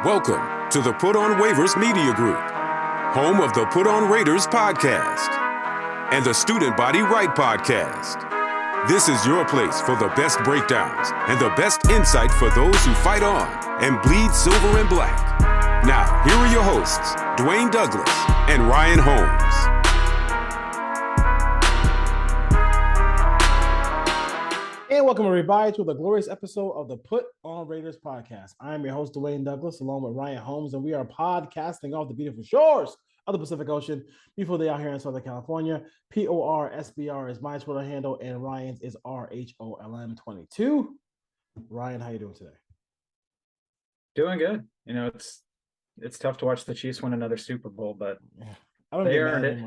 Welcome to the Put on Waivers Media Group, home of the Put on Raiders podcast and the Student Body Right podcast. This is your place for the best breakdowns and the best insight for those who fight on and bleed silver and black. Now, here are your hosts, Dwayne Douglas and Ryan Holmes. And welcome everybody to the glorious episode of the Put on Raiders podcast. I'm your host, Dwayne Douglas, along with Ryan Holmes, and we are podcasting off the beautiful shores of the Pacific Ocean, beautiful day out here in Southern California. PORSBR is my Twitter handle, and Ryan's is RHOLM22. Ryan, how you doing today? Doing good. You know, it's tough to watch the Chiefs win another Super Bowl, but they earned it.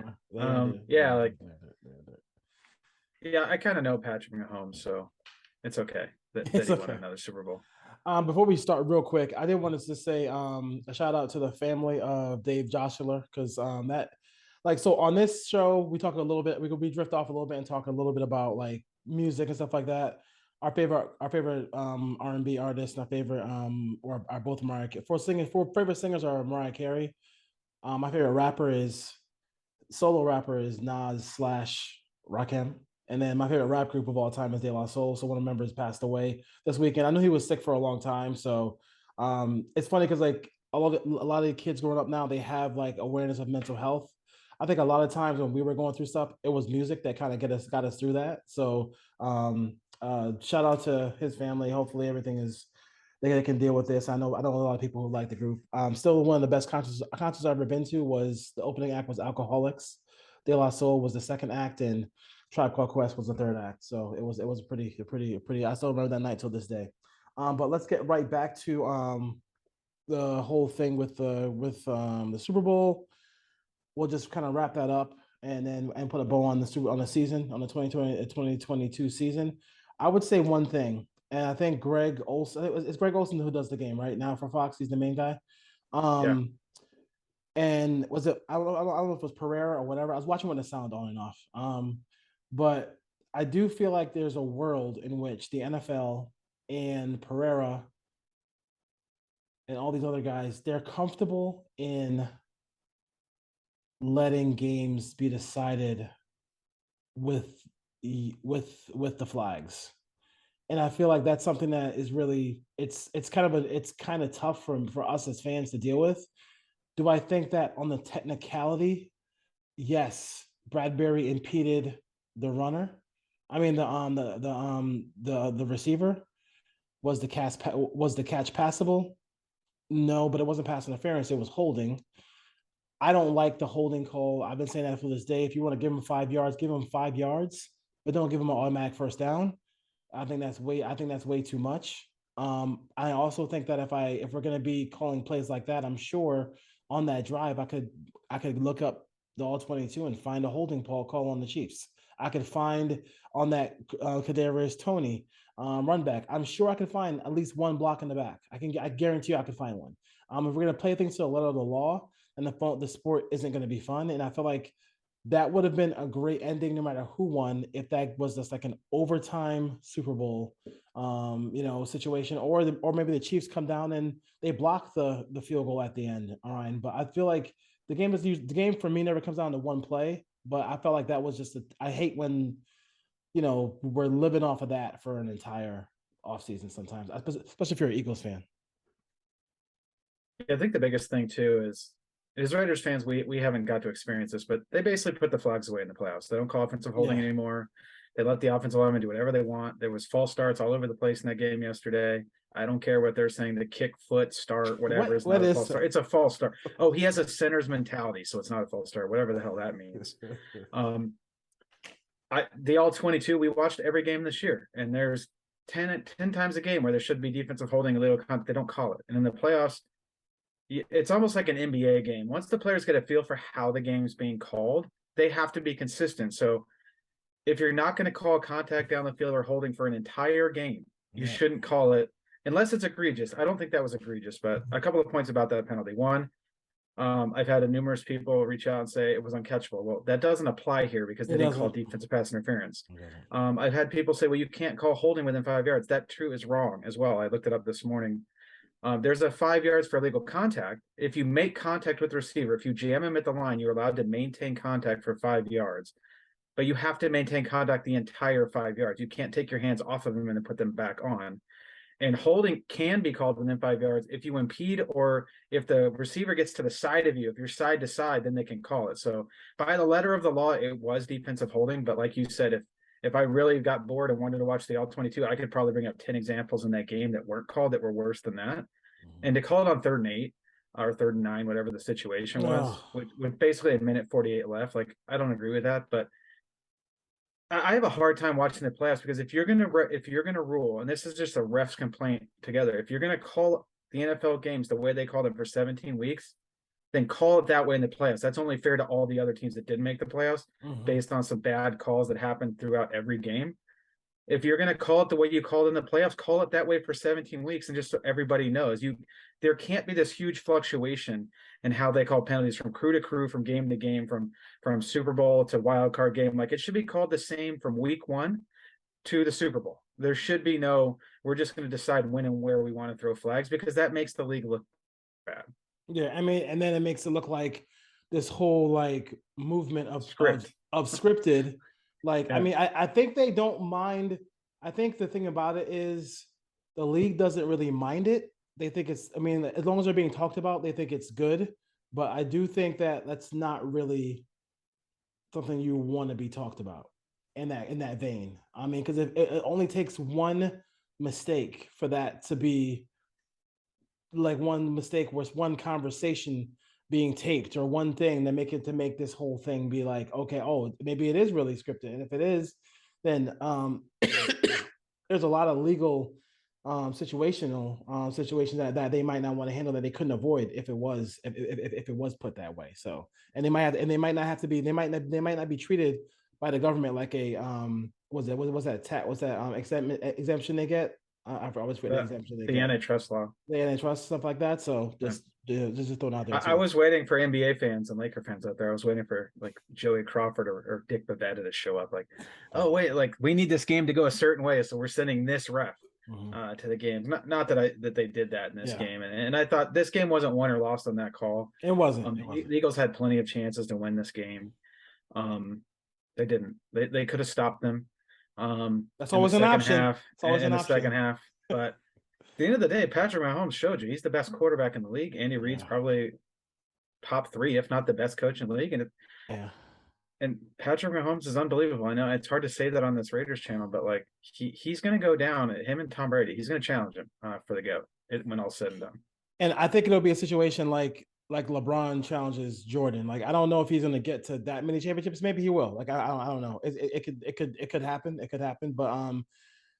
Yeah, I kind of know Patrick Mahomes, so it's okay that he won another Super Bowl. Before we start real quick, I did want to just say a shout out to the family of Dave Joshua, because so on this show, we talk a little bit, we drift off a little bit and talk a little bit about like music and stuff like that. Our favorite R&B artists and our favorite are both Mariah Carey. Four favorite singers are Mariah Carey. My favorite solo rapper is Nas / Rakim. And then my favorite rap group of all time is De La Soul. So one of the members passed away this weekend. I knew he was sick for a long time. So it's funny because like a lot of the kids growing up now, they have like awareness of mental health. I think a lot of times when we were going through stuff, it was music that kind of got us through that. So shout out to his family. Hopefully everything they can deal with this. I know a lot of people who like the group. Still one of the best concerts I've ever been to was the opening act was Alcoholics. De La Soul was the second act, and Tribe Called Quest was the third act. So it was pretty. I still remember that night till this day. But let's get right back to the whole thing with the Super Bowl. We'll just kind of wrap that up and put a bow on the season, on the 2022 season. I would say one thing, and I think Greg Olsen, it's Greg Olsen who does the game right now for Fox. He's the main guy. Yeah. And was it? I don't know if it was Pereira or whatever. I was watching with the sound on and off. But I do feel like there's a world in which the NFL and Pereira and all these other guys, they're comfortable in letting games be decided with the flags. And I feel like that's something that is really it's kind of tough for us as fans to deal with. Do I think that on the technicality, yes, Bradbury impeded the runner? I mean the receiver. Was the catch passable? No, but it wasn't pass interference, it was holding. I don't like the holding call. I've been saying that for this day. If you want to give him 5 yards, give him 5 yards, but don't give him an automatic first down. I think that's way too much. I also think that if we're gonna be calling plays like that, I'm sure on that drive I could look up the all 22 and find a holding call on the Chiefs. I could find on that Kadarius Toney run back. I'm sure I could find at least one block in the back. I guarantee you I could find one. If we're gonna play things to the letter of the law, and the sport isn't going to be fun. And I feel like that would have been a great ending no matter who won, if that was just like an overtime Super Bowl situation, or maybe the Chiefs come down and they block the field goal at the end. All right, but I feel like the game for me never comes down to one play, but I felt like that was just I hate when we're living off of that for an entire offseason sometimes, especially if you're an Eagles fan. I think the biggest thing too is as Raiders fans, we haven't got to experience this, but they basically put the flags away in the playoffs. They don't call offensive holding anymore. They let the offensive linemen do whatever they want. There was false starts all over the place in that game yesterday. I don't care what they're saying. The kick, foot, start, whatever is not a false start. It's a false start. Oh, he has a center's mentality, so it's not a false start. Whatever the hell that means. The all 22. We watched every game this year, and there's 10 times a game where there should be defensive holding. They don't call it, and in the playoffs, it's almost like an NBA game. Once the players get a feel for how the game's being called, they have to be consistent. So if you're not going to call contact down the field or holding for an entire game, you shouldn't call it unless it's egregious. I don't think that was egregious, but a couple of points about that penalty. One, I've had numerous people reach out and say it was uncatchable. Well, that doesn't apply here because they didn't call defensive pass interference. I've had people say, well, you can't call holding within 5 yards. That true is wrong as well. I looked it up this morning. There's a 5 yards for illegal contact. If you make contact with the receiver, if you jam him at the line, you're allowed to maintain contact for 5 yards. But you have to maintain contact the entire 5 yards. You can't take your hands off of him and then put them back on. And holding can be called within 5 yards if you impede, or if the receiver gets to the side of you. If you're side to side, then they can call it. So by the letter of the law, it was defensive holding. But like you said, if I really got bored and wanted to watch the all 22, I could probably bring up 10 examples in that game that weren't called that were worse than that. And to call it on 3rd and 8 or 3rd and 9, whatever the situation was, with basically a minute 48 left, like, I don't agree with that. But I have a hard time watching the playoffs, because if you're gonna rule, and this is just a ref's complaint together, if you're gonna call the NFL games the way they called them for 17 weeks, then call it that way in the playoffs. That's only fair to all the other teams that didn't make the playoffs, based on some bad calls that happened throughout every game. If you're going to call it the way you called in the playoffs, call it that way for 17 weeks, and just so everybody knows, there can't be this huge fluctuation in how they call penalties from crew to crew, from game to game, from Super Bowl to wild card game. Like, it should be called the same from week 1 to the Super Bowl. There should be no, we're just going to decide when and where we want to throw flags, because that makes the league look bad. Yeah, I mean, and then it makes it look like this whole like movement of scripted. Like, yeah. I mean, I think they don't mind. I think the thing about it is the league doesn't really mind it. They think it's, I mean, as long as they're being talked about, they think it's good. But I do think that that's not really something you want to be talked about in that vein. I mean, because it only takes one mistake for that to be, like, one mistake was one conversation being taped or one thing that make this whole thing be like, okay, oh, maybe it is really scripted. And if it is, then there's a lot of legal situations that they might not want to handle, that they couldn't avoid if it was put that way. So, and they might not be treated by the government like a exemption they get. I always forget the exemption. The antitrust law. The antitrust, stuff like that. So just throwing out there. I was waiting for NBA fans and Laker fans out there. I was waiting for like Joey Crawford or Dick Bavetta to show up. Like, oh wait, like, we need this game to go a certain way, so we're sending this ref to the game. Not that they did that in this game. And I thought this game wasn't won or lost on that call. It wasn't. The Eagles had plenty of chances to win this game. They didn't. They could have stopped them. That's always an option. It's always in the second half. But at the end of the day, Patrick Mahomes showed you he's the best quarterback in the league. Andy Reid's probably top 3, if not the best coach in the league. And Patrick Mahomes is unbelievable. I know it's hard to say that on this Raiders channel, but like, he's going to go down. Him and Tom Brady, he's going to challenge him for the GOAT when all's said and done. And I think it'll be a situation like LeBron challenges Jordan. Like, I don't know if he's going to get to that many championships. Maybe he will. Like, I don't know. It could happen. It could happen. But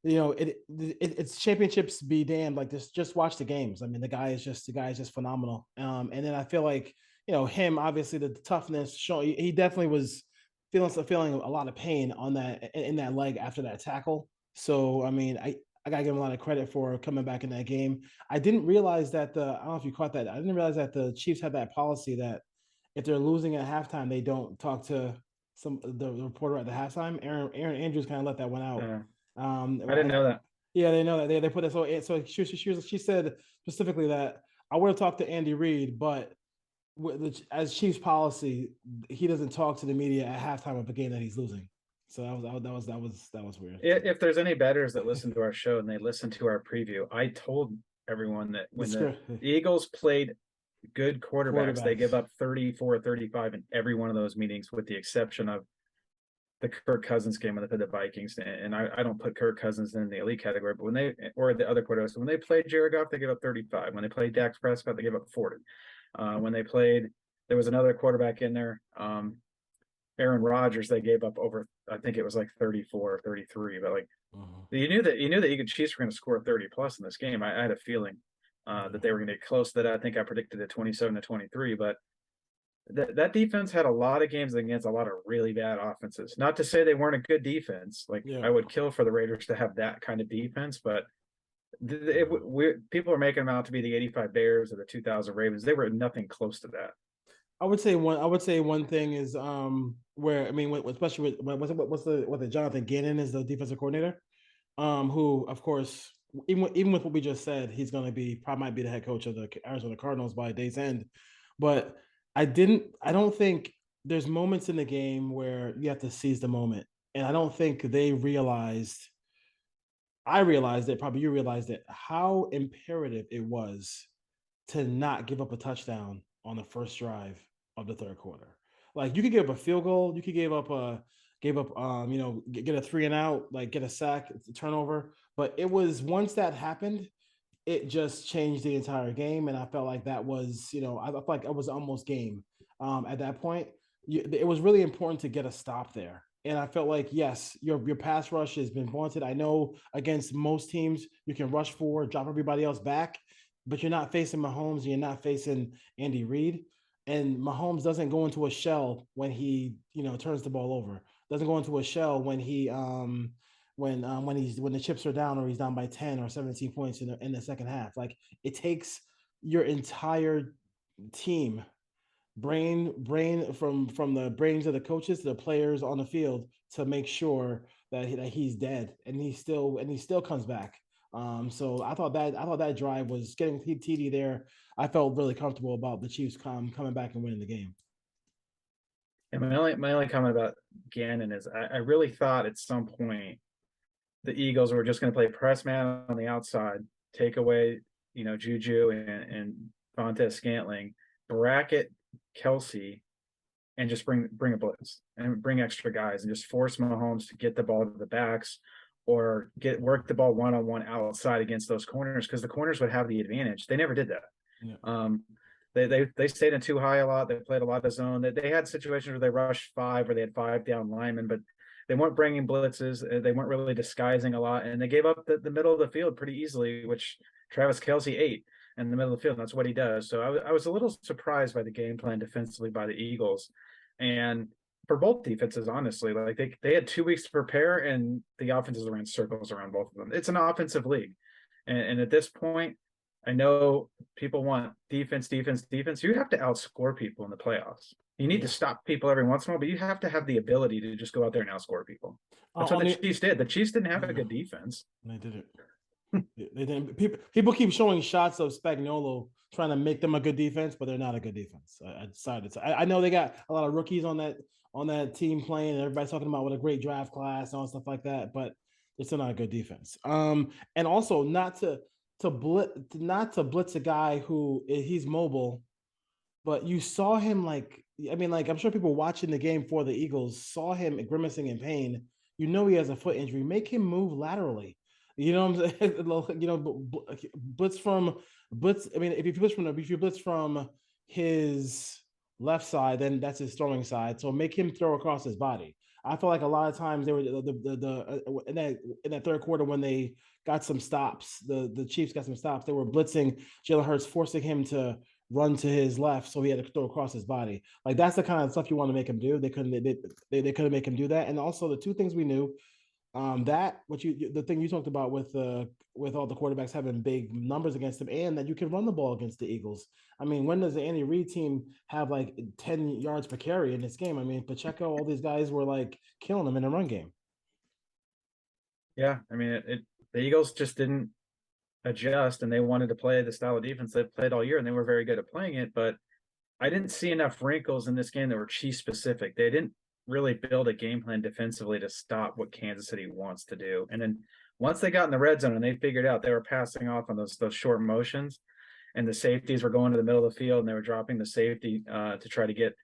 you know, it's championships be damned. Like, just watch the games. I mean, the guy is just phenomenal. And then I feel like, you know, him, obviously the toughness, he definitely was feeling a lot of pain on that in that leg after that tackle. So I mean, I gotta give him a lot of credit for coming back in that game. I didn't realize that I don't know if you caught that. I didn't realize that the Chiefs have that policy that if they're losing at halftime, they don't talk to the reporter at the halftime. Aaron Andrews kind of let that one out. Yeah. I didn't know that. Yeah, they know that they put it. So she said specifically that I would have talked to Andy Reid, but as Chiefs policy, he doesn't talk to the media at halftime of a game that he's losing. So that was weird. If there's any bettors that listen to our show and they listen to our preview, I told everyone that when the Eagles played good quarterbacks, they give up 34, 35 in every one of those meetings, with the exception of the Kirk Cousins game when they played the Vikings. And I don't put Kirk Cousins in the elite category, but or the other quarterbacks, when they played Jared Goff, they gave up 35. When they played Dak Prescott, they gave up 40. When they played, there was another quarterback in there, Aaron Rodgers, they gave up over, I think it was like 34 or 33, but like, you knew that Eagles Chiefs were going to score 30 plus in this game. I had a feeling that they were going to get close to that. I think I predicted it 27-23, but that defense had a lot of games against a lot of really bad offenses. Not to say they weren't a good defense. Like, I would kill for the Raiders to have that kind of defense, but people are making them out to be the 85 Bears or the 2000 Ravens. They were nothing close to that. I would say one thing is where, I mean, especially with what's the Jonathan Gannon is the defensive coordinator, who of course even with what we just said, he's going to probably might be the head coach of the Arizona Cardinals by day's end. But I don't think there's moments in the game where you have to seize the moment. And I don't think they realized, I realized it, probably you realized it, how imperative it was to not give up a touchdown on the first drive of the third quarter. Like you could give up a field goal, you could give up get a 3-and-out, like get a sack, a turnover. But it was once that happened, it just changed the entire game. And I felt like that was, I felt like it was almost game at that point. It was really important to get a stop there. And I felt like, yes, your pass rush has been vaunted. I know against most teams, you can rush forward, drop everybody else back, but you're not facing Mahomes and you're not facing Andy Reid. And Mahomes doesn't go into a shell when he, turns the ball over. Doesn't go into a shell when he when the chips are down or he's down by 10 or 17 points in the second half. Like it takes your entire team, brain from the brains of the coaches to the players on the field to make sure that he's dead, and he still comes back. So I thought that drive was getting TD there. I felt really comfortable about the Chiefs coming back and winning the game. And my only comment about Gannon is I really thought at some point the Eagles were just going to play press man on the outside, take away, Juju and Vontaze Scantling, bracket Kelsey, and just bring a blitz and bring extra guys and just force Mahomes to get the ball to the backs or work the ball one-on-one outside against those corners, because the corners would have the advantage. They never did that. Yeah. They stayed in too high a lot. They played a lot of zone. They had situations where they rushed 5, where they had 5 down linemen, but they weren't bringing blitzes. They weren't really disguising a lot, and they gave up the middle of the field pretty easily, which Travis Kelce ate in the middle of the field. And that's what he does. So I was a little surprised by the game plan defensively by the Eagles, and for both defenses, honestly. Like they had 2 weeks to prepare, and the offenses ran circles around both of them. It's an offensive league, and at this point, I know people want defense. You have to outscore people in the playoffs. You need to stop people every once in a while, but you have to have the ability to just go out there and outscore people. That's what the Chiefs did. The Chiefs didn't have a good defense. They didn't. They didn't. People keep showing shots of Spagnuolo trying to make them a good defense, but they're not a good defense. I decided to. I know they got a lot of rookies on that team playing, and everybody's talking about what a great draft class and all stuff like that, but it's still not a good defense. And also not to blitz a guy who he's mobile, but you saw him I'm sure people watching the game for the Eagles saw him grimacing in pain. He has a foot injury. Make him move laterally. You know what I'm saying? Blitz. I mean, if you blitz from his left side, then that's his throwing side. So make him throw across his body. I feel like a lot of times they were in that third quarter when they got some stops. The Chiefs got some stops. They were blitzing Jalen Hurts, forcing him to run to his left, so he had to throw across his body. Like that's the kind of stuff you want to make him do. They couldn't make him do that. And also the two things we knew, the thing you talked about with all the quarterbacks having big numbers against them, and that you can run the ball against the Eagles. I mean, when does the Andy Reid team have like 10 yards per carry in this game? I mean, Pacheco, all these guys were like killing them in the run game. Yeah, I mean, the Eagles just didn't adjust, and they wanted to play the style of defense they played all year, and they were very good at playing it. But I didn't see enough wrinkles in this game that were Chiefs specific. They didn't really build a game plan defensively to stop what Kansas City wants to do. And then once they got in the red zone and they figured out they were passing off on those short motions, and the safeties were going to the middle of the field, and they were dropping the safety to try to get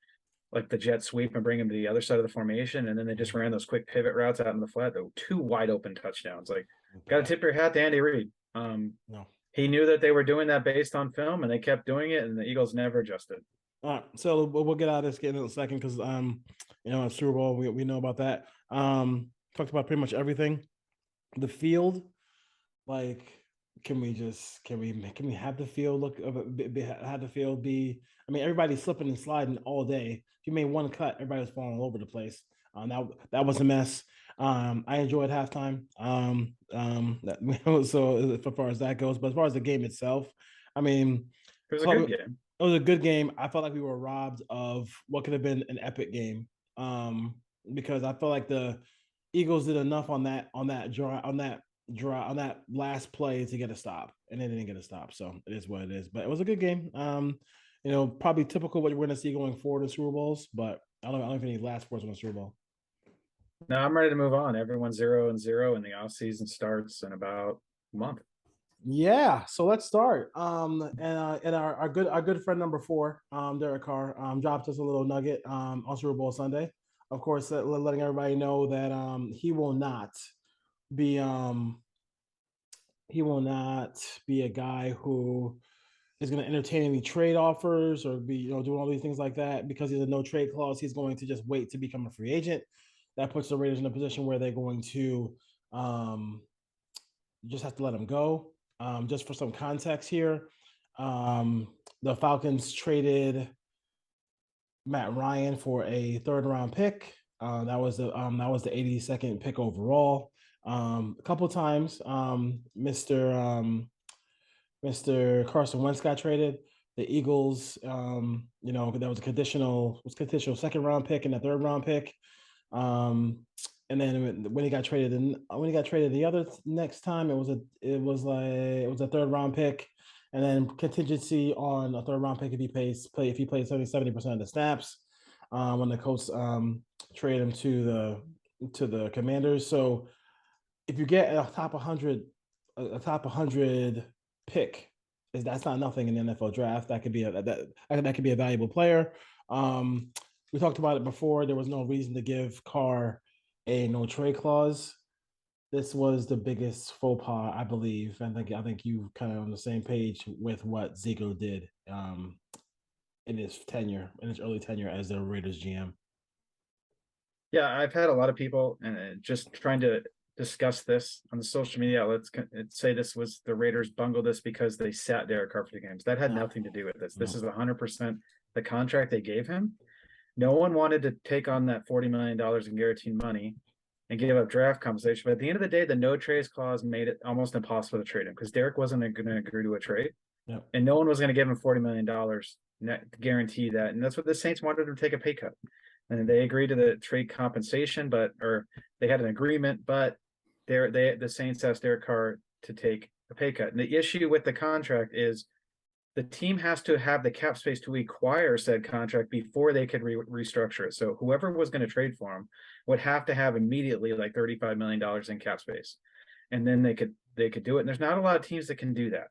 like the jet sweep and bring him to the other side of the formation. And then they just ran those quick pivot routes out in the flat. There were 2 wide open touchdowns. Like, got to tip your hat to Andy Reid. No. He knew that they were doing that based on film, and they kept doing it, and the Eagles never adjusted. All right, so we'll get out of this game in a second because Super Bowl, we know about that. Talked about pretty much everything. The field, like, can we have the field have the field be? I mean, everybody's slipping and sliding all day. If you made one cut, everybody was falling all over the place. That was a mess. I enjoyed halftime. So as far as that goes, but as far as the game itself, I mean, it was a good game. It was a good game. I felt like we were robbed of what could have been an epic game. Because I felt like the Eagles did enough on that on that last play to get a stop, and they didn't get a stop. So it is what it is. But it was a good game. Probably typical what you're going to see going forward in Super Bowls. But I don't think any last words on the Super Bowl. No, I'm ready to move on. Everyone's 0-0, and the off season starts in about a month. Yeah, so let's start. And our good friend number 4, Derek Carr, dropped us a little nugget on Super Bowl Sunday. Of course, letting everybody know that he will not be a guy who is going to entertain any trade offers or be doing all these things like that because he's a no trade clause. He's going to just wait to become a free agent. That puts the Raiders in a position where they're going to just have to let him go. Just for some context here, the Falcons traded Matt Ryan for a 3rd-round pick. That was the 82nd pick overall. A couple of times, Mr. Carson Wentz got traded. The Eagles, there was a conditional 2nd-round pick and a 3rd-round pick. And then when he got traded the other next time, it was a 3rd-round pick, and then contingency on a 3rd-round pick if he plays 70% of the snaps. When the Colts trade him to the Commanders. So if you get a top 100 pick, that's not nothing in the NFL draft. That could be a valuable player. We talked about it before. There was no reason to give Carr a no trade clause. This was the biggest faux pas, I believe. I think you kind of on the same page with what Ziegler did in his early tenure as the Raiders GM. Yeah, I've had a lot of people and just trying to discuss this on the social media outlets say this was the Raiders bungled this because they sat Derek Carr for the games. That had nothing to do with this. This is 100% the contract they gave him. No one wanted to take on that $40 million in guaranteed money and give up draft compensation. But at the end of the day, the no trades clause made it almost impossible to trade him because Derek wasn't going to agree to a trade. Yep. And no one was going to give him $40 million to guarantee that. And that's what the Saints wanted him to take a pay cut. And they agreed to the trade compensation, or they had an agreement, but the Saints asked Derek Carr to take a pay cut. And the issue with the contract is the team has to have the cap space to acquire said contract before they could restructure it. So whoever was going to trade for him would have to have immediately like $35 million in cap space, and then they could do it. And there's not a lot of teams that can do that.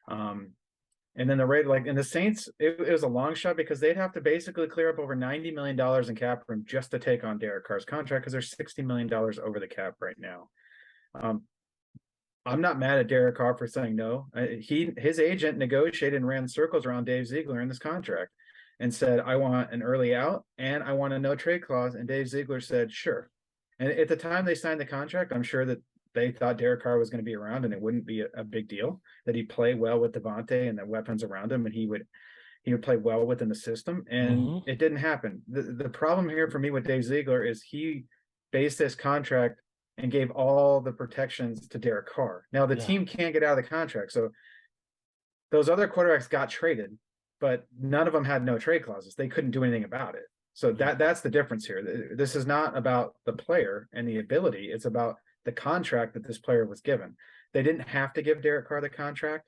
And then the Saints, it was a long shot because they'd have to basically clear up over $90 million in cap room just to take on Derek Carr's contract because there's $60 million over the cap right now. I'm not mad at Derek Carr for saying no. His agent negotiated and ran circles around Dave Ziegler in this contract and said, I want an early out and I want a no trade clause. And Dave Ziegler said, sure. And at the time they signed the contract, I'm sure that they thought Derek Carr was going to be around and it wouldn't be a big deal, that he'd play well with Devontae and the weapons around him, and he would play well within the system. And it didn't happen. The problem here for me with Dave Ziegler is he based this contract and gave all the protections to Derek Carr. Now the team can't get out of the contract. So those other quarterbacks got traded, but none of them had no trade clauses. They couldn't do anything about it. So that's the difference here. This is not about the player and the ability. It's about the contract that this player was given. They didn't have to give Derek Carr the contract.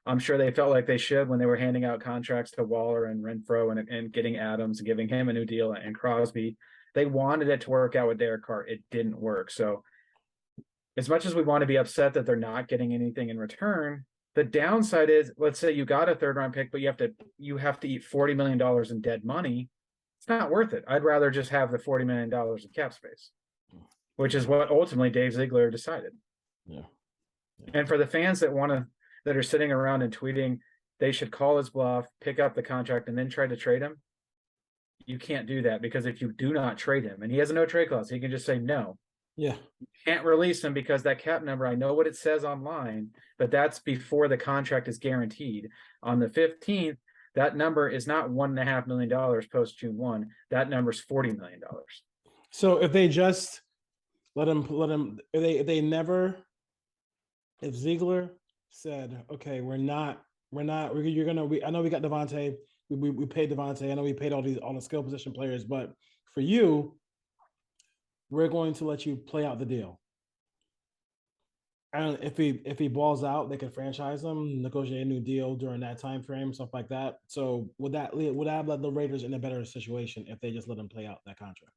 I'm sure they felt like they should when they were handing out contracts to Waller and Renfro and getting Adams and giving him a new deal and Crosby. They wanted it to work out with Derek Carr. It didn't work. So as much as we want to be upset that they're not getting anything in return, the downside is, let's say you got a 3rd-round pick, but you have to eat $40 million in dead money. It's not worth it. I'd rather just have the $40 million in cap space, which is what ultimately Dave Ziegler decided. Yeah. And for the fans that are sitting around and tweeting, they should call his bluff, pick up the contract, and then try to trade him. You can't do that because if you do not trade him, and he has a no trade clause, he can just say no. Yeah. You can't release him because that cap number, I know what it says online, but that's before the contract is guaranteed. On the 15th, that number is not $1.5 million post June 1. That number is $40 million. So if they just let him, if Ziegler said, okay, I know we got Devontae, we paid Devontae, I know we paid all the skill position players, but for you, we're going to let you play out the deal. And if he balls out, they could franchise him, negotiate a new deal during that time frame, stuff like that. So would that let the Raiders in a better situation if they just let him play out that contract?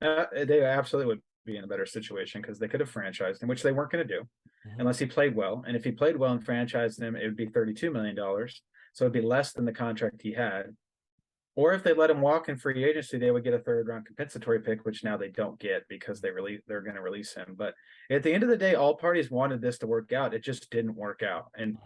They absolutely would be in a better situation because they could have franchised him, which they weren't going to do unless he played well. And if he played well and franchised him, it would be $32 million. So it'd be less than the contract he had. Or if they let him walk in free agency, they would get a third round compensatory pick, which now they don't get because they're going to release him. But at the end of the day, all parties wanted this to work out. It just didn't work out. And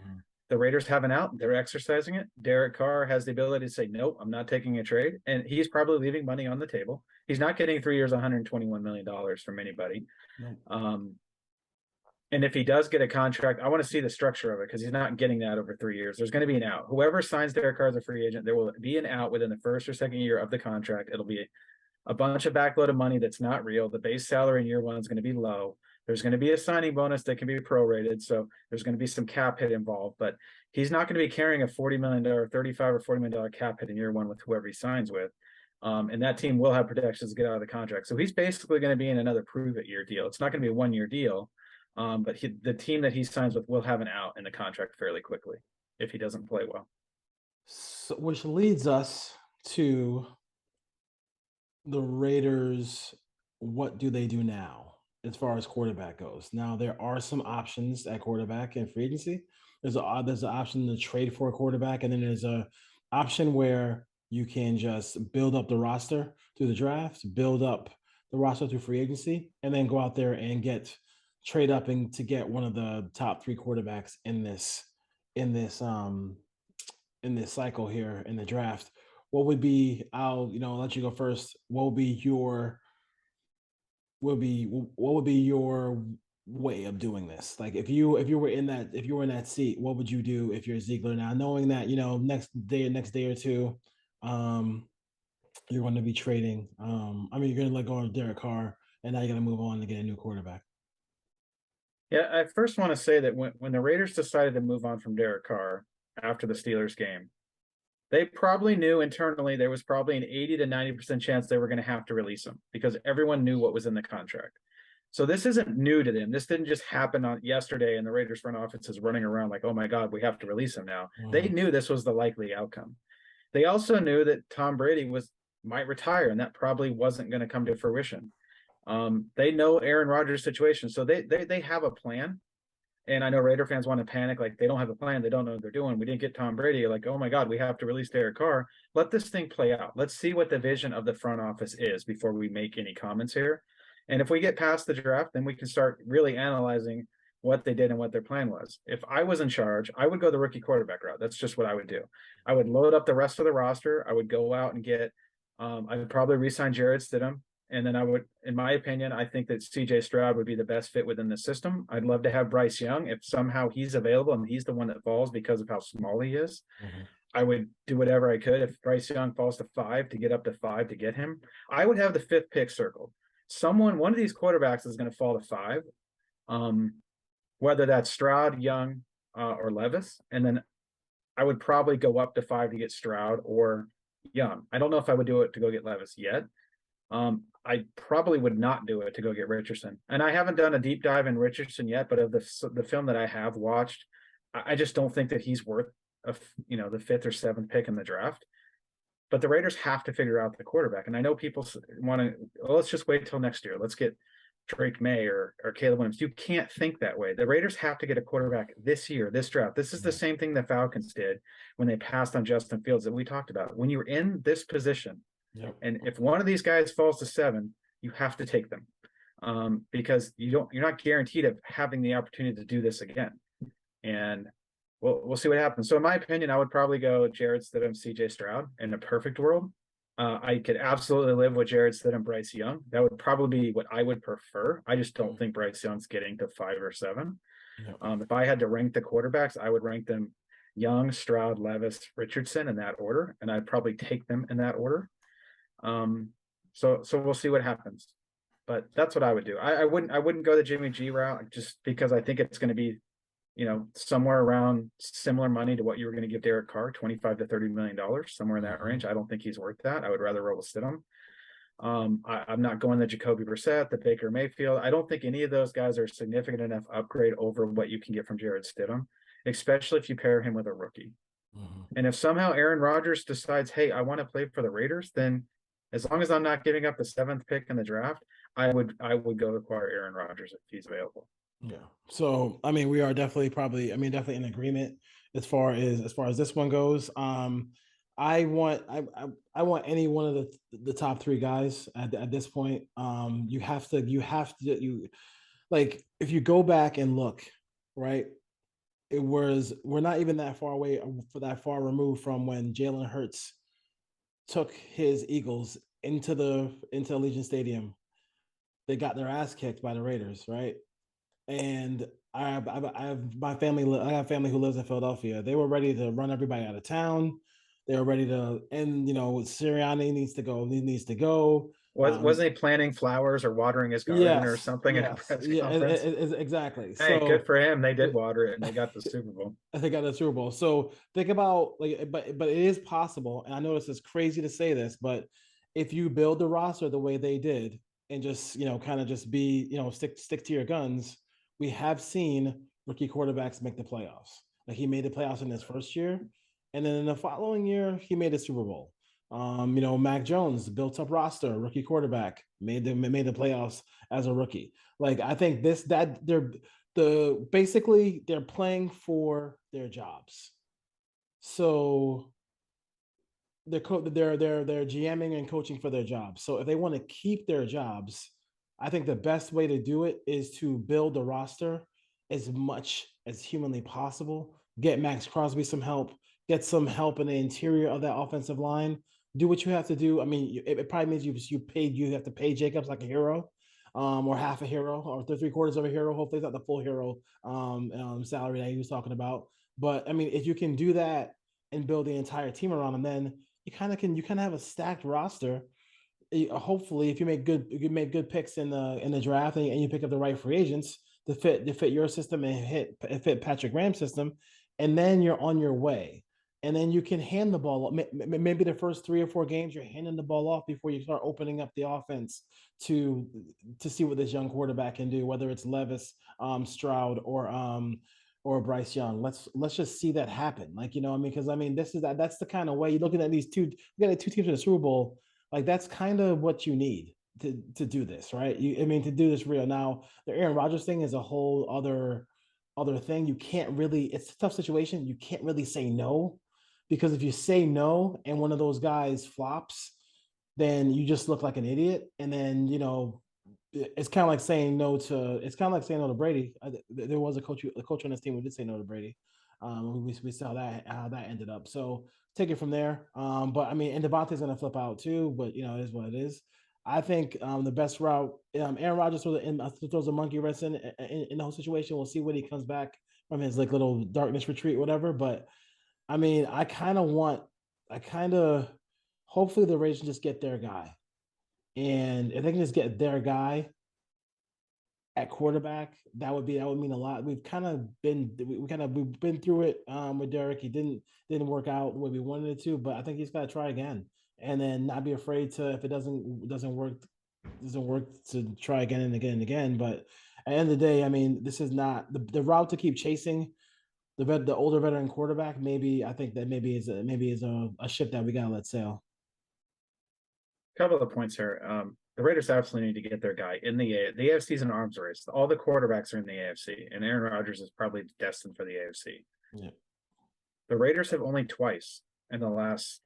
the Raiders have an out. They're exercising it. Derek Carr has the ability to say, nope, I'm not taking a trade. And he's probably leaving money on the table. He's not getting 3 years, $121 million from anybody. Nope. And if he does get a contract, I want to see the structure of it because he's not getting that over 3 years. There's going to be an out. Whoever signs Derek Carr as a free agent, there will be an out within the first or second year of the contract. It'll be a bunch of backloaded money that's not real. The base salary in year one is going to be low. There's going to be a signing bonus that can be prorated. So there's going to be some cap hit involved, but he's not going to be carrying a $40 million, $35 or $40 million cap hit in year one with whoever he signs with. And that team will have protections to get out of the contract. So he's basically going to be in another prove it year deal. It's not going to be a 1 year deal. But the team that he signs with will have an out in the contract fairly quickly if he doesn't play well. So, which leads us to the Raiders. What do they do now as far as quarterback goes? Now there are some options at quarterback in free agency. There's an option to trade for a quarterback, and then there's a option where you can just build up the roster through the draft, build up the roster through free agency, and then go out there and trade up and to get one of the top 3 quarterbacks in this cycle here in the draft. What would be, I'll let you go first. What would be your way of doing this? Like if you were in that seat, what would you do if you're Ziegler now, knowing that next day or two, you're going to be trading. You're going to let go of Derek Carr, and now you're going to move on to get a new quarterback. Yeah, I first want to say that when the Raiders decided to move on from Derek Carr after the Steelers game, they probably knew internally there was probably an 80 to 90% chance they were going to have to release him because everyone knew what was in the contract. So this isn't new to them. This didn't just happen on yesterday and the Raiders front office is running around like, oh my God, we have to release him now. They knew this was the likely outcome. They also knew that Tom Brady might retire, and that probably wasn't going to come to fruition. They know Aaron Rodgers' situation, so they have a plan. And I know Raider fans want to panic, like they don't have a plan, they don't know what they're doing. We didn't get Tom Brady, like, oh my God, we have to release Derek Carr. Let this thing play out. Let's see what the vision of the front office is before we make any comments here. And if we get past the draft, then we can start really analyzing what they did and what their plan was. If I was in charge, I would go the rookie quarterback route. That's just what I would do. I would load up the rest of the roster. I would go out and get, I would probably re-sign Jarrett Stidham. And then I would, in my opinion, I think that CJ Stroud would be the best fit within the system. I'd love to have Bryce Young if somehow he's available and he's the one that falls because of how small he is. I would do whatever I could. If Bryce Young falls to 5 to get up to 5 to get him, I would have the 5th pick circled. One of these quarterbacks is going to fall to 5, whether that's Stroud, Young, or Levis. And then I would probably go up to 5 to get Stroud or Young. I don't know if I would do it to go get Levis yet. I probably would not do it to go get Richardson. And I haven't done a deep dive in Richardson yet, but of the film that I have watched, I just don't think that he's worth the 5th or 7th pick in the draft. But the Raiders have to figure out the quarterback. And I know people want to, let's just wait till next year. Let's get Drake May or Caleb Williams. You can't think that way. The Raiders have to get a quarterback this year, this draft. This is the same thing the Falcons did when they passed on Justin Fields that we talked about. When you're in this position, and if one of these guys falls to 7, you have to take them because you're not guaranteed of having the opportunity to do this again. And we'll see what happens. So in my opinion, I would probably go Jarrett Stidham, CJ Stroud in a perfect world. I could absolutely live with Jarrett Stidham, Bryce Young. That would probably be what I would prefer. I just don't think Bryce Young's getting to 5 or 7. If I had to rank the quarterbacks, I would rank them Young, Stroud, Levis, Richardson in that order, and I'd probably take them in that order. So we'll see what happens, but that's what I would do. I wouldn't go the Jimmy G route just because I think it's going to be, somewhere around similar money to what you were going to give Derek Carr, $25 to $30 million, somewhere in that range. I don't think he's worth that. I would rather roll with Stidham. I'm not going the Jacoby Brissett, the Baker Mayfield. I don't think any of those guys are a significant enough upgrade over what you can get from Jarrett Stidham, especially if you pair him with a rookie. And if somehow Aaron Rodgers decides, hey, I want to play for the Raiders, then as long as I'm not giving up the 7th pick in the draft, I would go acquire Aaron Rodgers if he's available. Yeah. So I mean, we are definitely definitely in agreement as far as this one goes. I want any one of the top 3 guys at this point. You have to like, if you go back and look, right? We're not even that far away, that far removed from when Jalen Hurts took his Eagles into Allegiant Stadium. They got their ass kicked by the Raiders, right? And I have my family. I have family who lives in Philadelphia. They were ready to run everybody out of town. They were ready to, and Sirianni needs to go. He needs to go. Wasn't he planting flowers or watering his garden or something in a press conference? Exactly. Hey, good for him. They did water it and they got the Super Bowl. They got the Super Bowl. So think about, like, but it is possible. And I know this is crazy to say this, but if you build the roster the way they did and just, kind of just be, stick to your guns, we have seen rookie quarterbacks make the playoffs. Like, he made the playoffs in his first year, and then in the following year, he made the Super Bowl. Mac Jones, built up roster, rookie quarterback, made the playoffs as a rookie. Like, I think basically they're playing for their jobs. So they're GMing and coaching for their jobs. So if they want to keep their jobs, I think the best way to do it is to build the roster as much as humanly possible. Get Max Crosby some help. Get some help in the interior of that offensive line. Do what you have to do. I mean, it probably means you have to pay Jacobs like a hero, or half a hero, or 3/4 of a hero. Hopefully, it's not the full hero salary that he was talking about. But I mean, if you can do that and build the entire team around him, then you kind of have a stacked roster. Hopefully, if you make good picks in the draft, and you pick up the right free agents to fit your system and fit Patrick Graham's system, and then you're on your way. And then you can hand the ball. Maybe the first 3 or 4 games, you're handing the ball off before you start opening up the offense to see what this young quarterback can do, whether it's Levis, Stroud, or Bryce Young. Let's just see that happen. Like, because that's the kind of way you're looking at these two. You got 2 teams in the Super Bowl. Like, that's kind of what you need to do this, right? To do this real. Now, the Aaron Rodgers thing is a whole other thing. You can't really. It's a tough situation. You can't really say no. Because if you say no and one of those guys flops, then you just look like an idiot. And then, it's kind of like saying no to Brady. There was a coach on this team who did say no to Brady. We saw how that ended up. So take it from there. But I mean, and Devontae's going to flip out too, but it is what it is. I think the best route, Aaron Rodgers throws a monkey wrench in the whole situation. We'll see when he comes back from his little darkness retreat, whatever. But I mean, hopefully the Raiders just get their guy. And if they can just get their guy at quarterback, that would mean a lot. We've been through it with Derek. He didn't work out the way we wanted it to, but I think he's got to try again, and then not be afraid to, if it doesn't work to try again and again and again. But at the end of the day, I mean, this is not the route to keep chasing the older veteran quarterback. I think that maybe is a ship that we gotta let sail. Couple of points here. The Raiders absolutely need to get their guy in the AFC is an arms race. All the quarterbacks are in the AFC, and Aaron Rodgers is probably destined for the AFC. Yeah. The Raiders have only twice in the last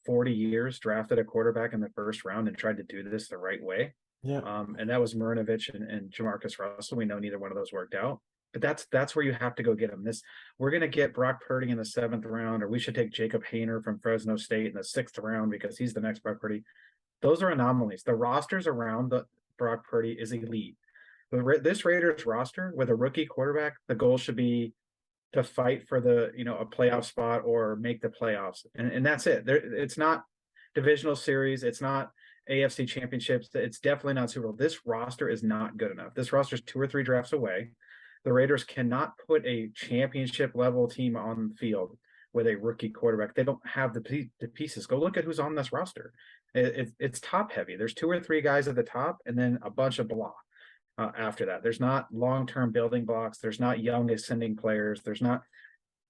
40 years drafted a quarterback in the first round and tried to do this the right way. Yeah. And that was Marinovich and Jamarcus Russell. We know neither one of those worked out. But that's where you have to go get him. We're going to get Brock Purdy in the 7th round, or we should take Jacob Hayner from Fresno State in the 6th round because he's the next Brock Purdy. Those are anomalies. The rosters around the Brock Purdy is elite. This Raiders roster with a rookie quarterback, the goal should be to fight for a playoff spot or make the playoffs, and that's it. It's not divisional series. It's not AFC championships. It's definitely not Super Bowl. This roster is not good enough. This roster is 2 or 3 drafts away. The Raiders cannot put a championship level team on the field with a rookie quarterback. They don't have the pieces. Go look at who's on this roster. It's top heavy. There's 2 or 3 guys at the top, and then a bunch of blah after that. There's not long-term building blocks. There's not young ascending players. There's not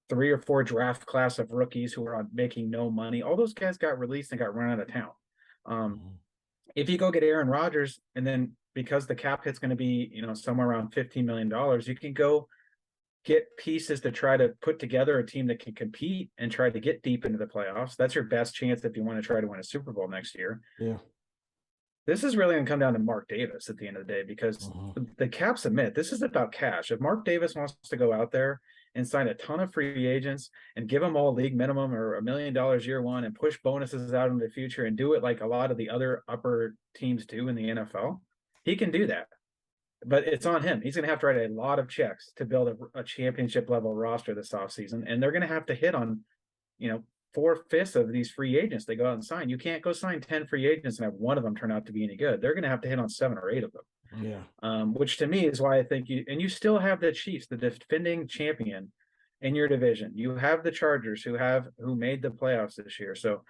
3 or 4 draft class of rookies who are making no money. All those guys got released and got run out of town. If you go get Aaron Rodgers, and then because the cap hit's going to be, somewhere around $15 million, you can go get pieces to try to put together a team that can compete and try to get deep into the playoffs. That's your best chance if you want to try to win a Super Bowl next year. Yeah. This is really going to come down to Mark Davis at the end of the day, because the Caps admit this is about cash. If Mark Davis wants to go out there and sign a ton of free agents and give them all league minimum or $1 million year one and push bonuses out into the future and do it like a lot of the other upper teams do in the NFL, he can do that. But it's on him. He's going to have to write a lot of checks to build a championship level roster this offseason. And they're going to have to hit on, 4/5 of these free agents they go out and sign. You can't go sign 10 free agents and have one of them turn out to be any good. They're going to have to hit on 7 or 8 of them. Yeah. Which to me is why I think you still have the Chiefs, the defending champion in your division. You have the Chargers who made the playoffs this year. So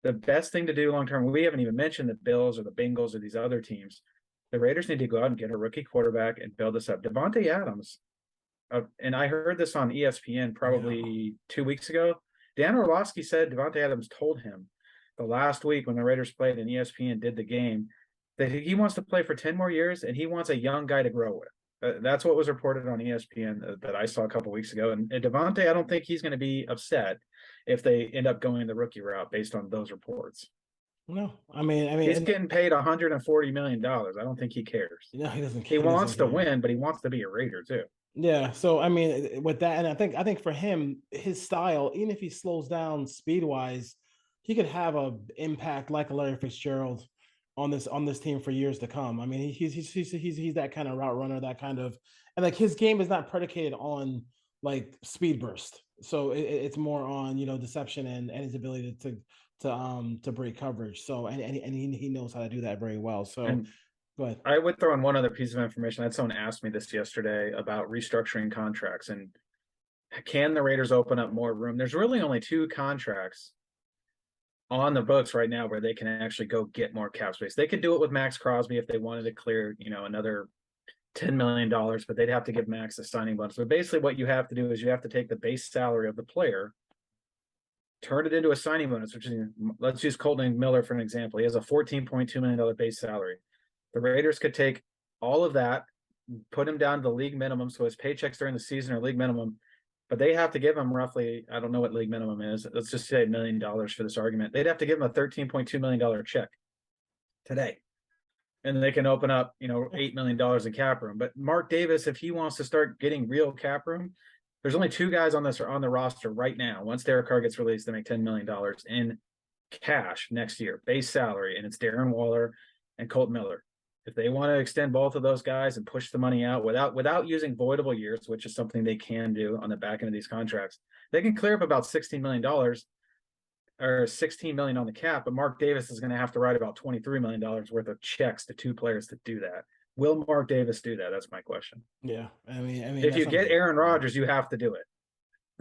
the best thing to do long term, we haven't even mentioned the Bills or the Bengals or these other teams. The Raiders need to go out and get a rookie quarterback and build this up. Devontae Adams, and I heard this on ESPN probably 2 weeks ago. Dan Orlovsky said Devontae Adams told him the last week when the Raiders played and ESPN did the game that he wants to play for 10 more years and he wants a young guy to grow with. That's what was reported on ESPN that I saw a couple weeks ago. And Devontae, I don't think he's going to be upset if they end up going the rookie route based on those reports. No, I mean, he's getting paid $140 million. I don't think he cares. No, he doesn't care. He wants to win, but he wants to be a Raider too. Yeah. So, I mean, with that, and I think for him, his style, even if he slows down speed wise, he could have a impact like a Larry Fitzgerald on this team for years to come. I mean, he's that kind of route runner, that kind of, and like his game is not predicated on like speed burst. So it's more on, deception and his ability to break coverage. So and he knows how to do that very well. So but I would throw in one other piece of information. I had someone ask me this yesterday about restructuring contracts and can the Raiders open up more room? There's really only 2 contracts on the books right now where they can actually go get more cap space. They could do it with Max Crosby if they wanted to clear, another $10 million, but they'd have to give Max a signing bonus. But basically what you have to do is you have to take the base salary of the player, turn it into a signing bonus, which is, let's use Colton Miller for an example. He has a $14.2 million base salary. The Raiders could take all of that, put him down to the league minimum, so his paychecks during the season are league minimum, but they have to give him roughly, I don't know what league minimum is, let's just say $1 million for this argument. They'd have to give him a $13.2 million check today. And then they can open up, $8 million in cap room. But Mark Davis, if he wants to start getting real cap room, there's only 2 guys on the roster right now. Once Derek Carr gets released, they make $10 million in cash next year, base salary, and it's Darren Waller and Colt Miller. If they want to extend both of those guys and push the money out without using voidable years, which is something they can do on the back end of these contracts, they can clear up about $16 million or $16 million on the cap. But Mark Davis is going to have to write about $23 million worth of checks to 2 players to do that. Will Mark Davis do that? That's my question. Yeah, I mean, if you get Aaron Rodgers, you have to do it.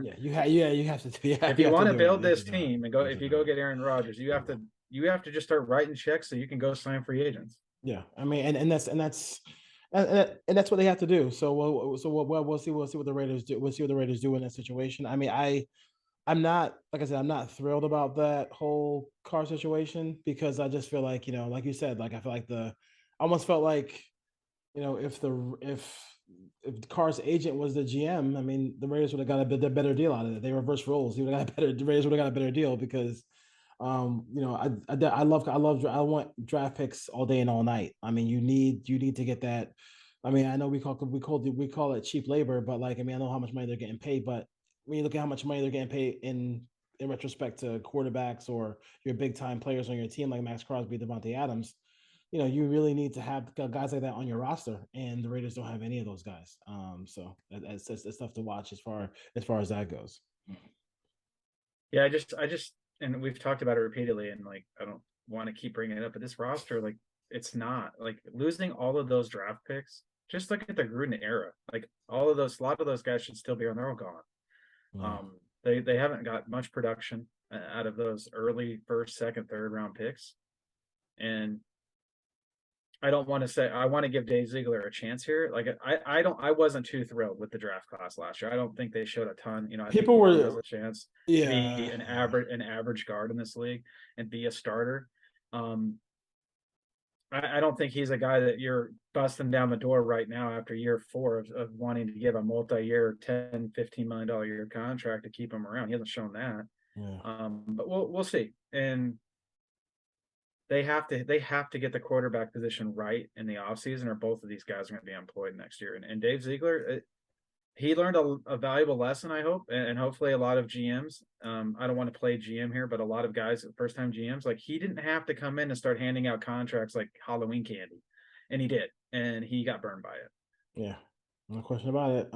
Yeah, you have to. If you want to build this team and if you go get Aaron Rodgers, you have to just start writing checks so you can go sign free agents. Yeah, I mean, and that's what they have to do. So we'll see what the Raiders do. We'll see what the Raiders do in that situation. I mean, I'm not, like I said, I'm not thrilled about that whole Carr situation because I just feel like, like you said, like I feel like I almost felt like, if Carr's agent was the GM, I mean, the Raiders would have got a better deal out of it. They reversed roles. The Raiders would have got a better deal because. I want draft picks all day and all night. I mean, you need to get that. I mean, I know we call it cheap labor, but like, I mean, I know how much money they're getting paid, but when you look at how much money they're getting paid in retrospect to quarterbacks or your big time players on your team, like Max Crosby, Devontae Adams, you really need to have guys like that on your roster, and the Raiders don't have any of those guys. So it's tough to watch as far as that goes. Yeah, I just. And we've talked about it repeatedly, and like I don't want to keep bringing it up, but this roster, like it's not like losing all of those draft picks. Just look at the Gruden era. Like a lot of those guys should still be on. They're all gone. They haven't got much production out of those early first, second, third round picks. And I don't want to say I want to give Dave Ziegler a chance here. Like I wasn't too thrilled with the draft class last year. I don't think they showed a ton. You know, I think People he were, has a chance to be yeah. an average guard in this league and be a starter. I don't think he's a guy that you're busting down the door right now after year 4 of wanting to give a multi-year $10-15 million a year contract to keep him around. He hasn't shown that. Yeah. But we'll see. And they have to get the quarterback position right in the offseason, or both of these guys are going to be employed next year. And Dave Ziegler, he learned a valuable lesson, I hope, and hopefully a lot of GMs. I don't want to play GM here, but a lot of guys, first time GMs, like he didn't have to come in and start handing out contracts like Halloween candy, and he did, and he got burned by it. Yeah, no question about it.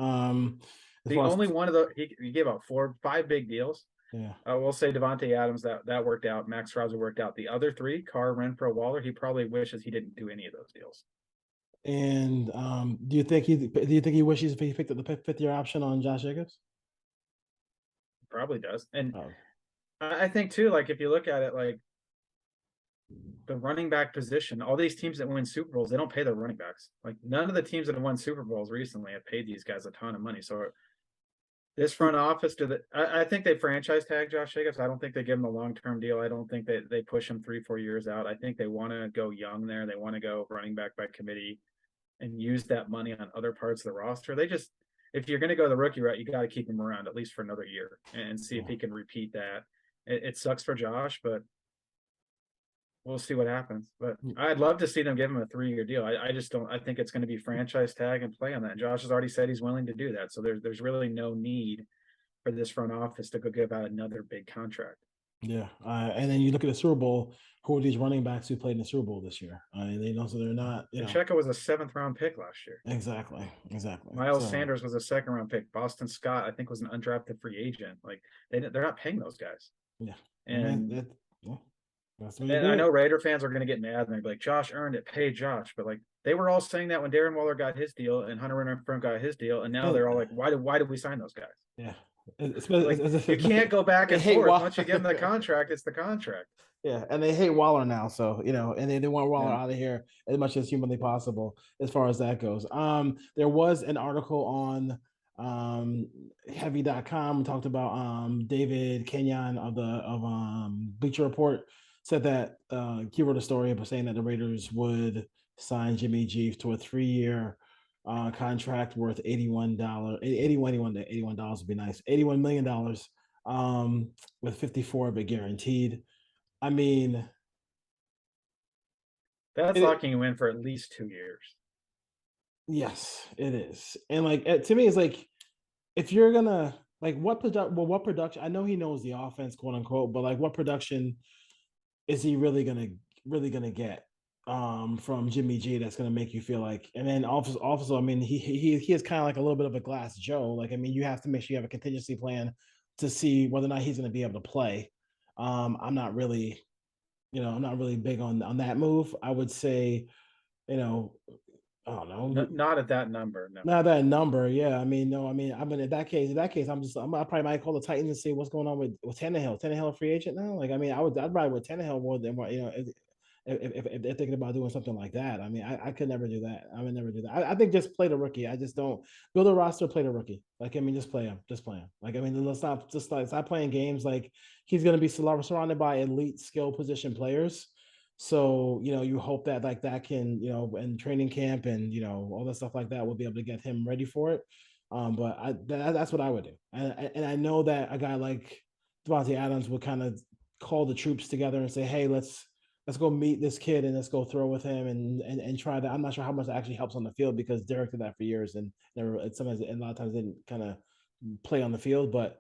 The only one of the he gave out 4-5 big deals. Yeah. I will say Devontae Adams that worked out. Max Crosby worked out. The other 3, Carr, Renfro, Waller, he probably wishes he didn't do any of those deals. And do you think he wishes he picked up the 5th year option on Josh Jacobs? Probably does. And I think too, like if you look at it, like the running back position, all these teams that win Super Bowls, they don't pay their running backs. Like none of the teams that have won Super Bowls recently have paid these guys a ton of money. So this front office, I think they franchise tag Josh Jacobs. I don't think they give him a long-term deal. I don't think they push him 3-4 years out. I think they want to go young there. They want to go running back by committee and use that money on other parts of the roster. If you're going to go the rookie route, you got to keep him around at least for another year and see if he can repeat that. It sucks for Josh, but we'll see what happens. But I'd love to see them give him a 3-year deal. I just don't. I think it's going to be franchise tag and play on that. And Josh has already said he's willing to do that. So there's really no need for this front office to go give out another big contract. Yeah, and then you look at the Super Bowl. Who are these running backs who played in the Super Bowl this year? I mean, so they're not. Pacheco was a 7th round pick last year. Exactly. Miles Sanders was a 2nd round pick. Boston Scott, I think, was an undrafted free agent. Like they're not paying those guys. Yeah, and that's what I know Raider fans are going to get mad and they're like, Josh earned it, pay Josh. But like they were all saying that when Darren Waller got his deal and Hunter Renfrow got his deal, and now they're all like, why did we sign those guys? Yeah. You can't go back and forth. Once you give them the contract, it's the contract. Yeah, and they hate Waller now, so and they want Waller out of here as much as humanly possible as far as that goes. There was an article on heavy.com talked about David Kenyon of Bleacher Report said that he wrote a story saying that the Raiders would sign Jimmy G to a 3-year contract worth $81 would be nice. $81 million with 54 of it guaranteed. I mean, that's locking you in for at least 2 years. Yes, it is. And like to me, it's like if you're gonna like what production? I know he knows the offense, quote unquote, but like what production is he really gonna get from Jimmy G that's gonna make you feel like? And then also I mean he is kind of like a little bit of a glass Joe. Like I mean you have to make sure you have a contingency plan to see whether or not he's gonna be able to play. I'm not really big on that move. I would say, I don't know. Not at that number. No. Not that number. Yeah. I mean, no. I mean, in that case, I probably might call the Titans and see what's going on with Tannehill. Tannehill a free agent now. Like, I mean, I'd ride with Tannehill more than if they're thinking about doing something like that. I mean, I could never do that. I would never do that. I think just play the rookie. I just don't build a roster, play the rookie. Like, I mean, just play him. Like, I mean, let's stop playing games. Like, he's going to be surrounded by elite skill position players. So, you hope that like that can, in training camp and, all that stuff like that will be able to get him ready for it. But that's what I would do. And I know that a guy like Devontae Adams would kind of call the troops together and say, hey, let's go meet this kid and let's go throw with him and try that. I'm not sure how much that actually helps on the field because Derek did that for years and never, sometimes, and a lot of times didn't kind of play on the field, but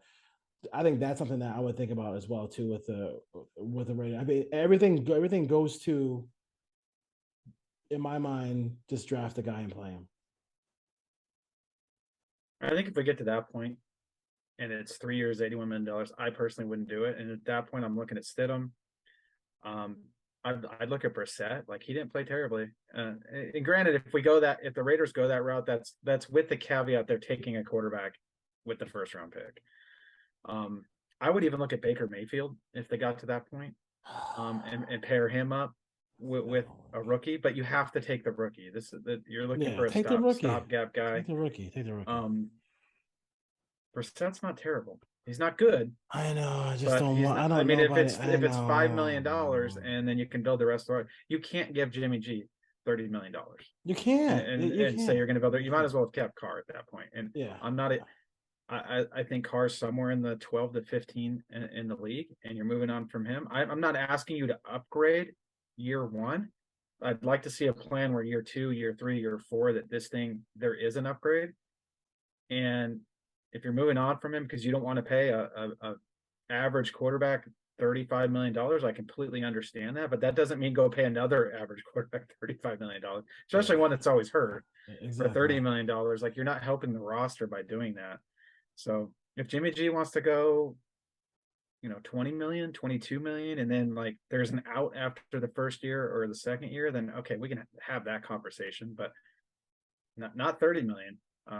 I think that's something that I would think about as well too with the Raiders. I mean, everything goes to, in my mind, just draft a guy and play him. I think if we get to that point and it's 3 years, $81 million, I personally wouldn't do it. And at that point, I'm looking at Stidham. I'd look at Brissett. Like he didn't play terribly. And granted, if the Raiders go that route, that's with the caveat they're taking a quarterback with the 1st round pick. I would even look at Baker Mayfield if they got to that point, and pair him up with a rookie. But you have to take the rookie. You're looking Yeah, for a take the rookie. stopgap guy. Take the rookie. Take the rookie. Brissett's not terrible. He's not good. I know. I just But don't he's want. not, I I don't mean, know if about it's it. $5 million and then you can build the rest of it, you can't give Jimmy G $30 million You can't. and say you're going to build it. You might as well have kept Carr at that point. And Yeah, I'm not. I think Carr's somewhere in the 12 to 15 in the league, and you're moving on from him. I'm not asking you to upgrade year one. I'd like to see a plan where year 2, year 3, year 4 that there is an upgrade. And if you're moving on from him because you don't want to pay a average quarterback $35 million, I completely understand that, but that doesn't mean go pay another average quarterback $35 million, especially one that's always hurt for $30 million. Like, you're not helping the roster by doing that. So if Jimmy G wants to go, 20 million, 22 million, and then like there's an out after the first year or the second year, then okay, we can have that conversation, but not 30 million.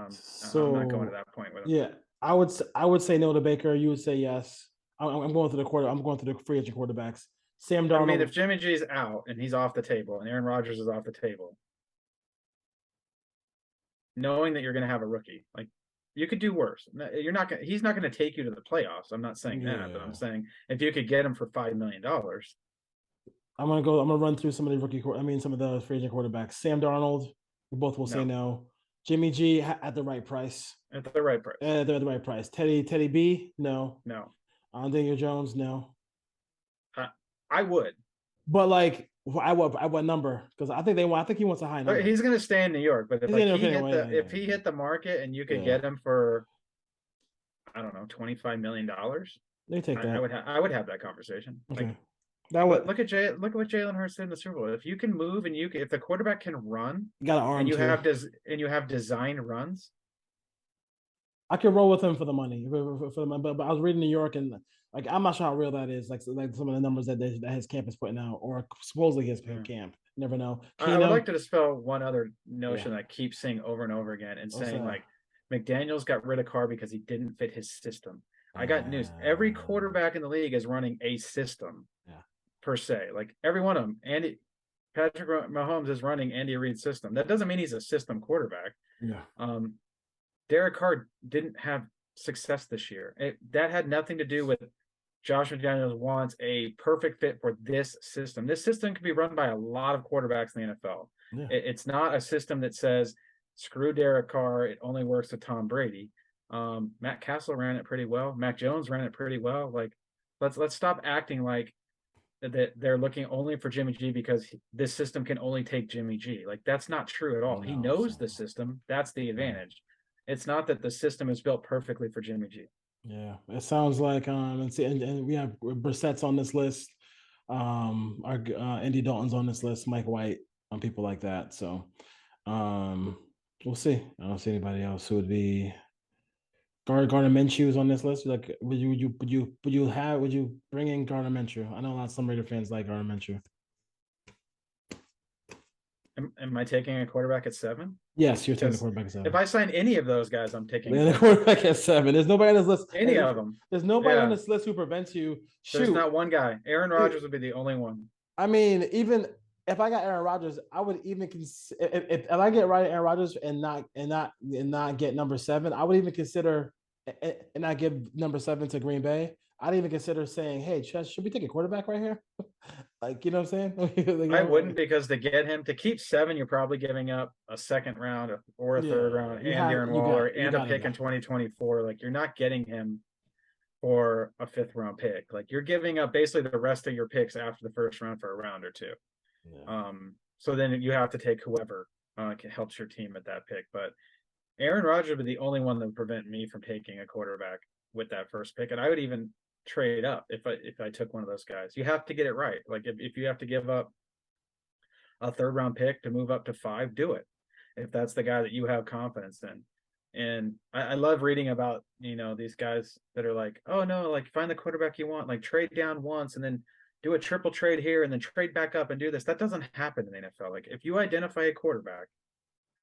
So I'm not going to that point with him. Yeah, I would say no to Baker. You would say yes. I'm going through I'm going through the free agent quarterbacks. Sam Darnold. I mean, if Jimmy G's out and he's off the table and Aaron Rodgers is off the table, knowing that you're going to have a rookie, like, you could do worse. He's not going to take you to the playoffs. I'm not saying that, but I'm saying if you could get him for $5 million. I'm gonna run through some of some of the free agent quarterbacks. Sam Darnold, we both will say no. Jimmy G at the right price. At the right price. At the right price. Teddy B, no. No. Daniel Jones, no. I would. But like, I what number? Because I think he wants a high number. He's going to stay in New York, but if he hit the market and you could get him for, I don't know, $25 million, they take that. I would have that conversation. Okay. Like, look at what Jalen Hurts did in the Super Bowl. If you can move and if the quarterback can run, you got an arm, and you have design runs, I could roll with him for the money. But I was reading New York, and like, I'm not sure how real that is. Like some of the numbers that his camp is putting out, or supposedly his camp. Never know. I would like to dispel one other notion that I keep seeing over and over again, and saying like McDaniels got rid of Carr because he didn't fit his system. I got news. Every quarterback in the league is running a system, per se. Like, every one of them. Patrick Mahomes is running Andy Reid's system. That doesn't mean he's a system quarterback. Yeah. Derek Carr didn't have success this year. That had nothing to do with Josh McDaniels wants a perfect fit for this system. This system can be run by a lot of quarterbacks in the NFL. Yeah. It's not a system that says, screw Derek Carr, it only works with Tom Brady. Matt Castle ran it pretty well. Mac Jones ran it pretty well. Like, let's stop acting like that they're looking only for Jimmy G because this system can only take Jimmy G. Like, that's not true at all. He knows the system. That's the advantage. It's not that the system is built perfectly for Jimmy G. Yeah, it sounds like and we have Brissett's on this list. Our Andy Dalton's on this list, Mike White, people like that. So we'll see. I don't see anybody else who would be. Gardner Minshew is on this list. Like, would you bring in Gardner Minshew? I know a lot of some Raider fans like Gardner Minshew. Am I taking a quarterback at 7? Yes, you're taking a quarterback at 7. If I sign any of those guys, I'm taking a quarterback at 7. There's nobody on this list. Any of them. There's nobody on this list who prevents you. There's not one guy. Aaron Rodgers would be the only one. I mean, even if I got Aaron Rodgers, I would even if I get Aaron Rodgers and not get number 7, I would even consider and not give number 7 to Green Bay. I'd even consider saying, "Hey, Chess, should we take a quarterback right here?" Like, you know what I'm saying? I wouldn't, because to keep 7, you're probably giving up a second round or a third round and Darren Waller and a pick in 2024. Like, you're not getting him for a 5th round pick. Like, you're giving up basically the rest of your picks after the first round for a round or 2. Yeah. So then you have to take whoever helps your team at that pick. But Aaron Rodgers would be the only one that would prevent me from taking a quarterback with that first pick. And I would even trade up if I took one of those guys. You have to get it right. Like, if you have to give up a 3rd round pick to move up to 5, do it if that's the guy that you have confidence in. And I love reading about these guys that are like, oh no, like, find the quarterback you want, like, trade down once and then do a triple trade here and then trade back up and do this. That doesn't happen in the NFL. Like, if you identify a quarterback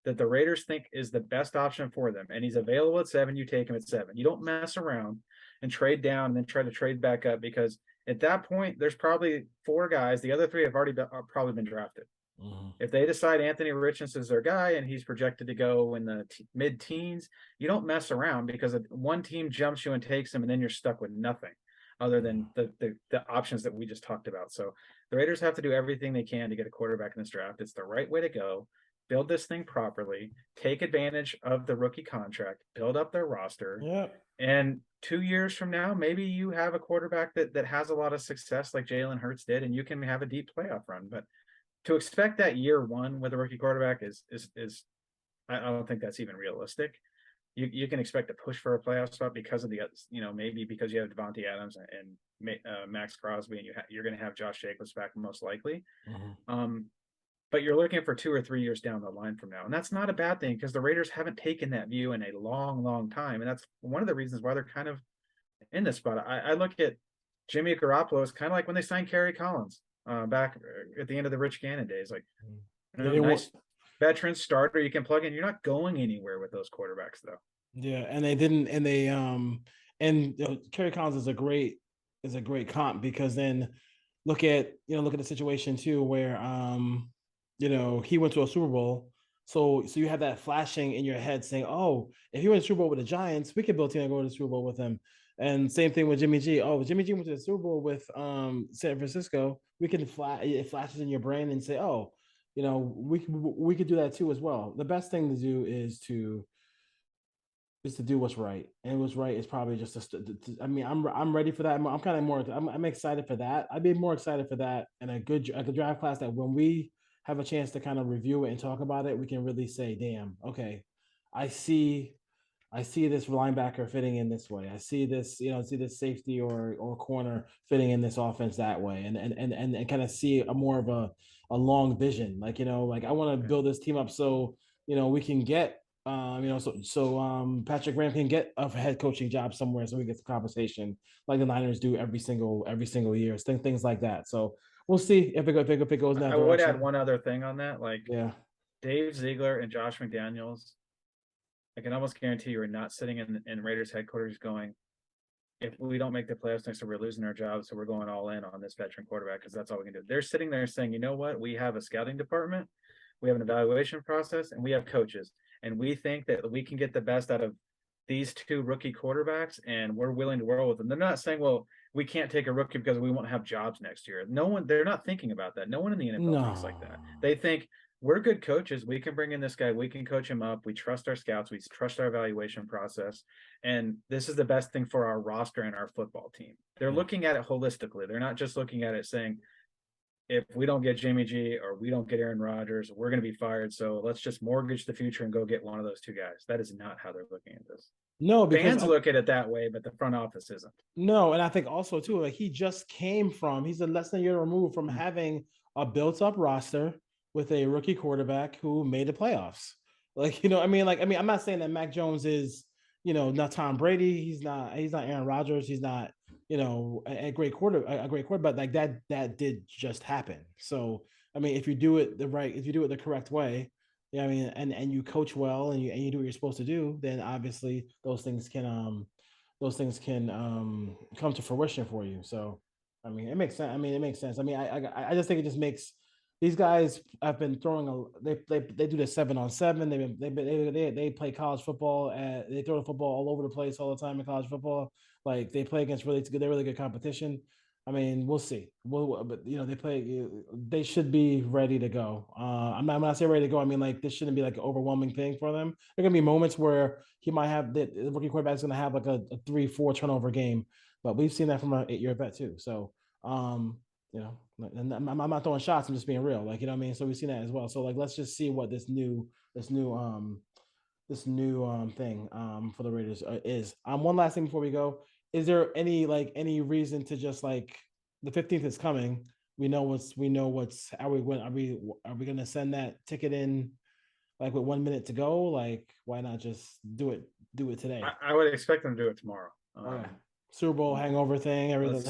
that the Raiders think is the best option for them and he's available at 7, you take him at 7. You don't mess around. and trade down and then try to trade back up, because at that point there's probably 4 guys. The other 3 have already probably been drafted. If they decide Anthony Richardson is their guy and he's projected to go in the mid-teens, you don't mess around, because one team jumps you and takes him, and then you're stuck with nothing other than the options that we just talked about. So the Raiders have to do everything they can to get a quarterback in this draft. It's the right way to go. Build this thing properly, take advantage of the rookie contract, build up their roster. Yeah. And 2 years from now, maybe you have a quarterback that has a lot of success like Jalen Hurts did, and you can have a deep playoff run. But to expect that year one with a rookie quarterback is I don't think that's even realistic. You can expect to push for a playoff spot because of maybe because you have Devontae Adams and Max Crosby, and you're going to have Josh Jacobs back most likely. But you're looking for 2 or 3 years down the line from now, and that's not a bad thing, because the Raiders haven't taken that view in a long, long time, and that's one of the reasons why they're kind of in this spot. I look at Jimmy Garoppolo as kind of like when they signed Kerry Collins. Back at the end of the Rich Gannon days, like nice veteran starter you can plug in. You're not going anywhere with those quarterbacks, though. Yeah, and they didn't, and they Kerry Collins is a great comp, because then look at the situation too where he went to a Super Bowl. So you have that flashing in your head saying, oh, if he went to the Super Bowl with the Giants, we could build a team and go to the Super Bowl with him. And same thing with Jimmy G. Oh, Jimmy G went to the Super Bowl with San Francisco. We can it flashes in your brain and say, oh, we could do that too as well. The best thing to do is to do what's right, and what's right is probably just I'm ready for that. I'm kind of more. I'm excited for that. I'd be more excited for that, and a good draft class that when we have a chance to kind of review it and talk about it, we can really say, damn, okay, I see this linebacker fitting in this way. I see this, see this safety or corner fitting in this offense that way, and kind of see a more of a long vision. Like, I want to build this team up so we can get Patrick Graham can get a head coaching job somewhere, so we get the compensation like the Niners do every single year. Things like that. So we'll see if it goes in that direction. I would add one other thing on that, like Dave Ziegler and Josh McDaniels. I can almost guarantee you are not sitting in Raiders headquarters going, if we don't make the playoffs next year, we're losing our jobs, so we're going all in on this veteran quarterback because that's all we can do. They're sitting there saying, you know what? We have a scouting department, we have an evaluation process, and we have coaches. And we think that we can get the best out of these 2 rookie quarterbacks, and we're willing to roll with them. They're not saying, well, we can't take a rookie because we won't have jobs next year. They're not thinking about that. No one in the NFL thinks like that. They think, we're good coaches. We can bring in this guy. We can coach him up. We trust our scouts. We trust our evaluation process. And this is the best thing for our roster and our football team. They're looking at it holistically. They're not just looking at it saying, if we don't get Jimmy G or we don't get Aaron Rodgers, we're going to be fired. So let's just mortgage the future and go get one of those 2 guys. That is not how they're looking at this. No, because fans look at it that way, but the front office isn't. No, and I think also too, like he's a less than a year removed from having a built-up roster with a rookie quarterback who made the playoffs. Like, I'm not saying that Mac Jones is, not Tom Brady. He's not Aaron Rodgers. He's not, a great quarterback. Like that did just happen. So, if you do it the correct way, and you coach well and you do what you're supposed to do, then obviously those things can come to fruition for you. So, it makes sense. It makes sense. I just think it just makes. These guys have been throwing they do the 7-on-7. They play college football. They throw the football all over the place all the time in college football. Like they play against really good competition. We'll see. But they should be ready to go. I'm not saying ready to go. This shouldn't be like an overwhelming thing for them. There are gonna be moments where he might have the rookie quarterback's gonna have like a 3-4 turnover game, but we've seen that from an 8-year vet too. So and I'm not throwing shots. I'm just being real. So we've seen that as well. So let's just see what this new thing for the Raiders is. One last thing before we go. Is there any reason to just the 15th is coming? We know what's are we going to send that ticket in with 1 minute to go? Why not just do it today? I would expect them to do it tomorrow. Okay. Super Bowl hangover thing, everything.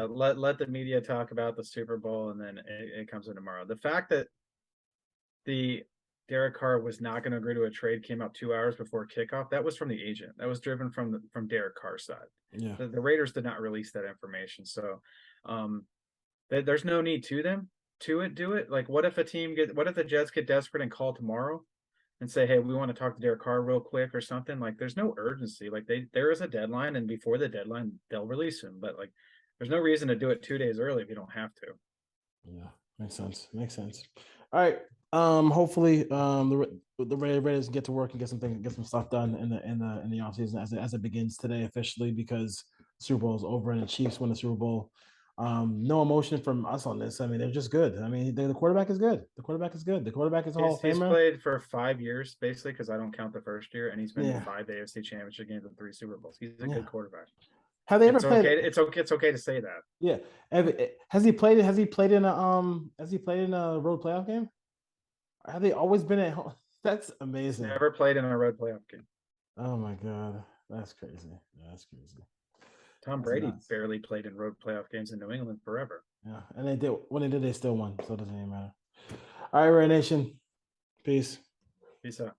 Let the media talk about the Super Bowl, and then it comes in tomorrow. The fact that the Derek Carr was not going to agree to a trade came out 2 hours before kickoff. That was from the agent. That was driven from Derek Carr's side. Yeah. The Raiders did not release that information. So there's no need to do it. Like, what if the Jets get desperate and call tomorrow and say, hey, we want to talk to Derek Carr real quick or something? Like, there's no urgency. Like, there is a deadline, and before the deadline, they'll release him. But like, there's no reason to do it 2 days early if you don't have to. Yeah, makes sense. All right. Hopefully, the Raiders get to work and get some stuff done in the offseason as it begins today officially, because Super Bowl is over and the Chiefs win the Super Bowl. No emotion from us on this. I mean, they're just good. I mean, the quarterback is good. The quarterback is a Hall of Famer. He's played for 5 years, basically, because I don't count the first year, and he's been in 5 AFC Championship games and 3 Super Bowls. He's a good quarterback. Have they ever played? It's okay to say that. Yeah. Has he played in a road playoff game? Or have they always been at home? That's amazing. Never played in a road playoff game. Oh my God, that's crazy. Tom Brady barely played in road playoff games in New England forever. Yeah, and they did. When they did, they still won. So it doesn't even matter. All right, Ray Nation. Peace. Peace out.